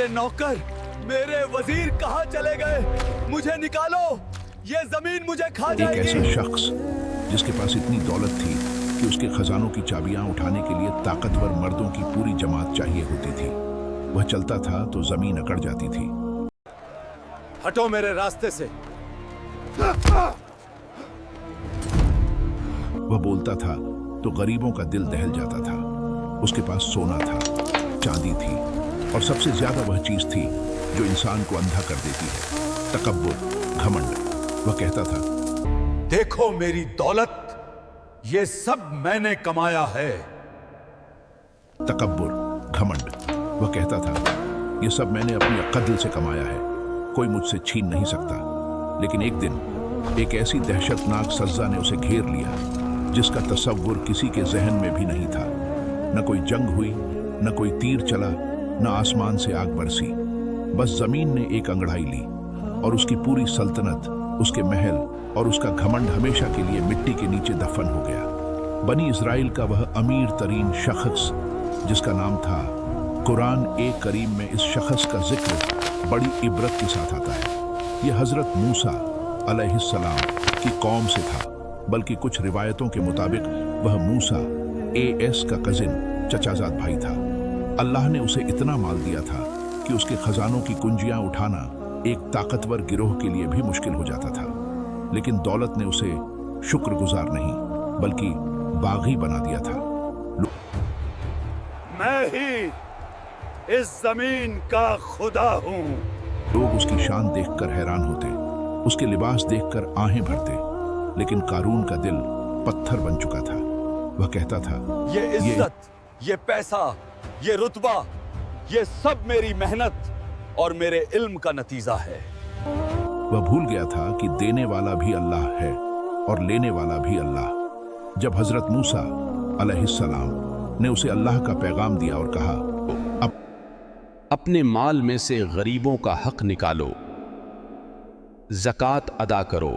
मेरे नौकर, मेरे वजीर कहाँ चले गए? मुझे निकालो, ये जमीन मुझे खा जाएगी। एक ऐसा शख्स जिसके पास इतनी दौलत थी कि उसके खजानों की चाबियां उठाने के लिए ताकतवर मर्दों की पूरी जमात चाहिए होती थी। वह चलता था तो जमीन अकड़ जाती थी। हटो मेरे रास्ते से। वह बोलता था तो गरीबों का दिल दहल जाता था। उसके पास सोना था, चांदी थी और सबसे ज्यादा वह चीज थी जो इंसान को अंधा कर देती है, तकब्बुर, घमंड। वह कहता था, देखो मेरी दौलत, ये सब मैंने कमाया है। तकब्बुर, घमंड। वह कहता था, ये सब मैंने अपनी अक्ल से कमाया है, कोई मुझसे छीन नहीं सकता। लेकिन एक दिन एक ऐसी दहशतनाक सज़ा ने उसे घेर लिया जिसका तसव्वुर किसी के जहन में भी नहीं था। न कोई जंग हुई, न कोई तीर चला, न आसमान से आग बरसी। बस जमीन ने एक अंगड़ाई ली और उसकी पूरी सल्तनत, उसके महल और उसका घमंड हमेशा के लिए मिट्टी के नीचे दफन हो गया। बनी इस्राइल का वह अमीर तरीन शख्स जिसका नाम था, कुरान एक करीम में इस शख्स का जिक्र बड़ी इबरत के साथ आता है। यह हजरत मूसा अलैहिस्सलाम की कौम से था, बल्कि कुछ रिवायतों के मुताबिक वह मूसा एस का कजिन, चचाजाद भाई था। अल्लाह ने उसे इतना माल दिया था कि उसके खजानों की कुंजियां उठाना एक ताकतवर गिरोह के लिए भी मुश्किल हो जाता था। लेकिन दौलत ने उसे शुक्रगुजार नहीं बल्कि बागी बना दिया था। मैं ही इस जमीन का खुदा हूँ। लोग उसकी शान देखकर हैरान होते, उसके लिबास देखकर आहें भरते। लेकिन कारून का दिल पत्थर बन चुका था। वह कहता था, ये इज्जत, ये पैसा, ये रुतबा, ये सब मेरी मेहनत और मेरे इल्म का नतीजा है। वह भूल गया था कि देने वाला भी अल्लाह है और लेने वाला भी अल्लाह। जब हजरत मूसा अलैहिस्सलाम ने उसे अल्लाह का पैगाम दिया और कहा, अपने माल में से गरीबों का हक निकालो, ज़कात अदा करो।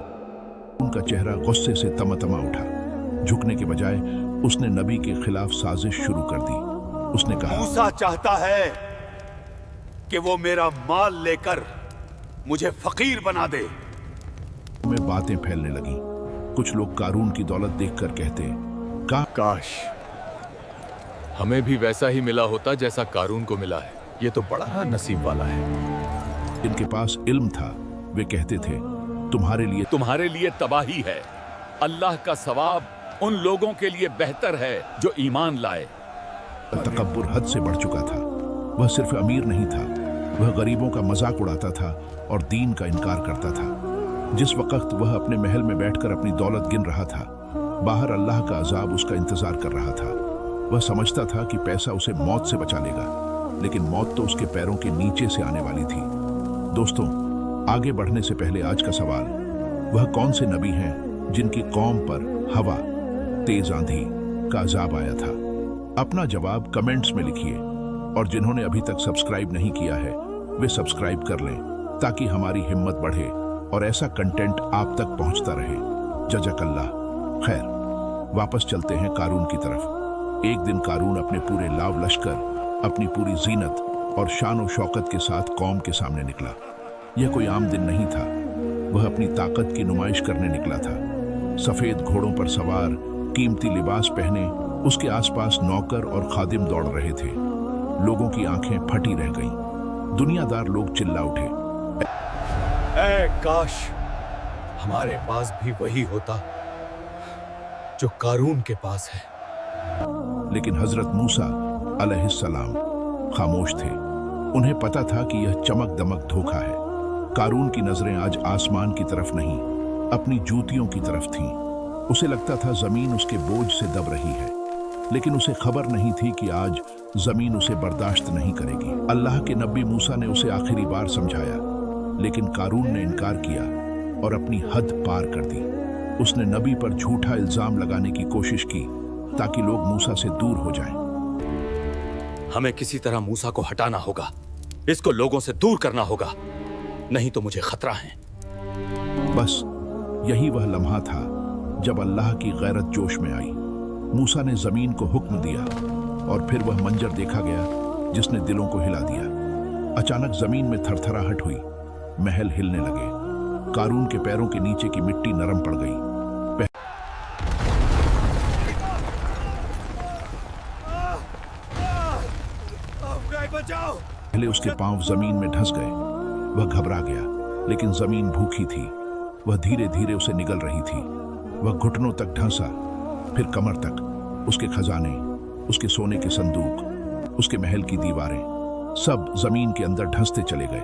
उनका चेहरा गुस्से से तमतमा उठा। झुकने के बजाय उसने नबी के खिलाफ साजिश शुरू कर दी। उसने कहा, मूसा चाहता है कि वो मेरा माल लेकर मुझे फकीर बना दे। में बातें फैलने लगी। कुछ लोग कारून की दौलत देखकर कहते, काश हमें भी वैसा ही मिला होता जैसा कारून को मिला है। ये तो बड़ा नसीब वाला है। इनके पास इल्म था। वे कहते थे, तुम्हारे लिए तबाही है। अल्लाह का सवाब उन लोगों के लिए बेहतर है जो ईमान लाए। तकब्बुर हद से बढ़ चुका था। वह सिर्फ अमीर नहीं था, वह गरीबों का मजाक उड़ाता था और दीन का इनकार करता था। जिस वक्त वह अपने महल में बैठकर अपनी दौलत गिन रहा था, बाहर अल्लाह का अजाब उसका इंतजार कर रहा था। वह समझता था कि पैसा उसे मौत से बचा लेगा, लेकिन मौत तो उसके पैरों के नीचे से आने वाली थी। दोस्तों, आगे बढ़ने से पहले आज का सवाल, वह कौन से नबी हैं जिनकी कौम पर हवा, तेज आंधी का अजाब आया था? अपना जवाब कमेंट्स में लिखिए और जिन्होंने अभी तक सब्सक्राइब नहीं किया है वे सब्सक्राइब कर लें ताकि हमारी हिम्मत बढ़े और ऐसा कंटेंट आप तक पहुंचता रहे। जज़ाकल्लाह खैर, वापस चलते हैं कारून की तरफ। एक दिन कारून अपने पूरे लाव लश्कर, अपनी पूरी जीनत और शान और शौकत के साथ कौम के सामने निकला। यह कोई आम दिन नहीं था। वह अपनी ताकत की नुमाइश करने निकला था। सफेद घोड़ों पर सवार, कीमती लिबास पहने उसके आसपास नौकर और खादिम दौड़ रहे थे। लोगों की आंखें फटी रह गईं। दुनियादार लोग चिल्ला उठे, ऐ काश हमारे पास भी वही होता जो कारून के पास है। लेकिन हजरत मूसा अलैहिस्सलाम खामोश थे। उन्हें पता था कि यह चमक दमक धोखा है। कारून की नजरें आज आसमान की तरफ नहीं, अपनी जूतियों की तरफ थीं। उसे लगता था जमीन उसके बोझ से दब रही है, लेकिन उसे खबर नहीं थी कि आज जमीन उसे बर्दाश्त नहीं करेगी। अल्लाह के नबी मूसा ने उसे आखिरी बार समझाया, लेकिन कारून ने इनकार किया और अपनी हद पार कर दी। उसने नबी पर झूठा इल्जाम लगाने की कोशिश की ताकि लोग मूसा से दूर हो जाएं। हमें किसी तरह मूसा को हटाना होगा, इसको लोगों से दूर करना होगा, नहीं तो मुझे खतरा है। बस यही वह लम्हा था जब अल्लाह की गैरत जोश में आई। मूसा ने जमीन को हुक्म दिया और फिर वह मंजर देखा गया जिसने दिलों को हिला दिया। अचानक जमीन में थरथराहट हुई, महल हिलने लगे। कारून के पैरों के नीचे की मिट्टी नरम पड़ गई। पहले उसके पांव जमीन में धंस गए। वह घबरा गया, लेकिन जमीन भूखी थी। वह धीरे धीरे उसे निगल रही थी। वह घुटनों तक धंसा, फिर कमर तक। उसके खजाने, उसके सोने के संदूक, उसके महल की दीवारें, सब जमीन के अंदर धंसते चले गए।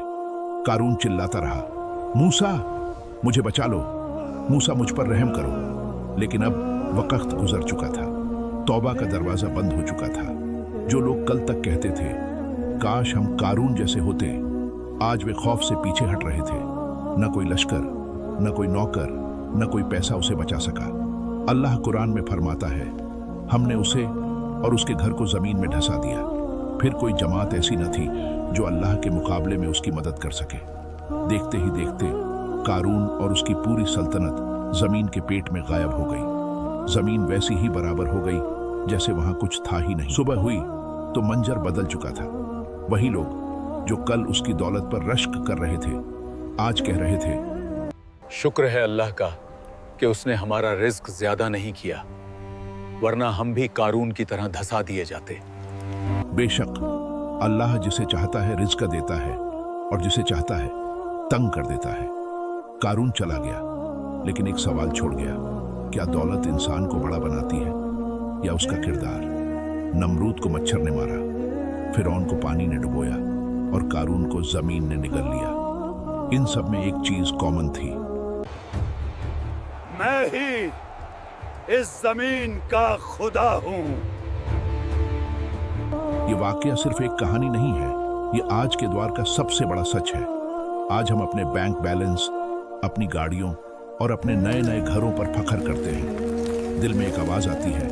कारून चिल्लाता रहा, मूसा, मुझे बचा लो, मूसा, मुझ पर रहम करो। लेकिन अब वक्त गुजर चुका था। तौबा का दरवाजा बंद हो चुका था। जो लोग कल तक कहते थे काश हम कारून जैसे होते, आज वे खौफ से पीछे हट रहे थे। न कोई लश्कर, न कोई नौकर, न कोई पैसा उसे बचा सका। अल्लाह कुरान में फरमाता है, हमने उसे और उसके घर को जमीन में धंसा दिया। फिर कोई जमात ऐसी न थी जो अल्लाह के मुकाबले में उसकी मदद कर सके। देखते ही देखते कारून और उसकी पूरी सल्तनत जमीन के पेट में गायब हो गई। जमीन वैसी ही बराबर हो गई जैसे वहां कुछ था ही नहीं। सुबह हुई तो मंजर बदल चुका था। वही लोग जो कल उसकी दौलत पर रश्क कर रहे थे, आज कह रहे थे, शुक्र है अल्लाह का कि उसने हमारा रिज्क ज्यादा नहीं किया, वरना हम भी कारून की तरह धंसा दिए जाते। बेशक अल्लाह जिसे चाहता है रिज्क देता है और जिसे चाहता है तंग कर देता है। कारून चला गया, लेकिन एक सवाल छोड़ गया, क्या दौलत इंसान को बड़ा बनाती है या उसका किरदार? नमरूद को मच्छर ने मारा, फिरौन को पानी ने डुबोया और कारून को जमीन ने निगल लिया। इन सब में एक चीज कॉमन थी, मैं ही इस जमीन का खुदा हूं। ये वाकया सिर्फ एक कहानी नहीं है, ये आज के दौर का सबसे बड़ा सच है। आज हम अपने बैंक बैलेंस, अपनी गाड़ियों और अपने नए नए घरों पर फख्र करते हैं। दिल में एक आवाज आती है,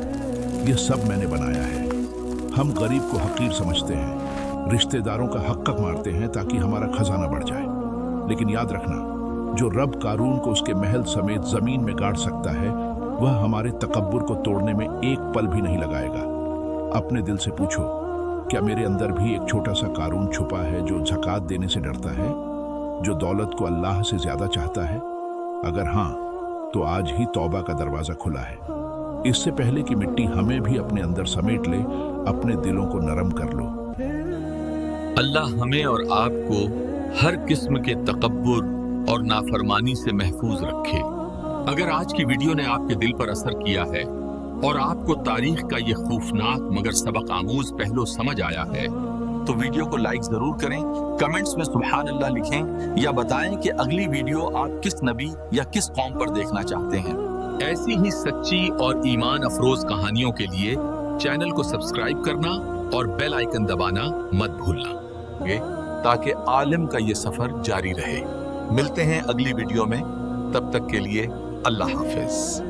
ये सब मैंने बनाया है। हम गरीब को हकीर समझते हैं, रिश्तेदारों का हक्क मारते हैं ताकि हमारा खजाना बढ़ जाए। लेकिन याद रखना, जो रब कारून को उसके महल समेत जमीन में गाड़ सकता है, वह हमारे तकब्बुर को तोड़ने में एक पल भी नहीं लगाएगा। अपने दिल से पूछो, क्या मेरे अंदर भी एक छोटा सा कारून छुपा है जो ज़कात देने से डरता है, जो दौलत को अल्लाह से ज्यादा चाहता है? अगर हाँ, तो आज ही तौबा का दरवाजा खुला है। इससे पहले कि मिट्टी हमें भी अपने अंदर समेट ले, अपने दिलों को नरम कर लो। अल्लाह हमें और आपको हर किस्म के तकब्बुर और नाफरमानी से महफूज रखे। अगर आज की वीडियो ने आपके दिल पर असर किया है और आपको तारीख का ये खौफनाक मगर सबक आमूज पहलू समझ आया है, तो वीडियो को लाइक जरूर करें, कमेंट्स में सुभान अल्लाह लिखें या बताएं कि अगली वीडियो आप किस नबी या किस कौम पर देखना चाहते हैं। ऐसी ही सच्ची और ईमान अफरोज कहानियों के लिए चैनल को सब्सक्राइब करना और बेल आइकन दबाना मत भूलना, ताकि आलिम का ये सफर जारी रहे। मिलते हैं अगली वीडियो में, तब तक के लिए अल्लाह हाफिज।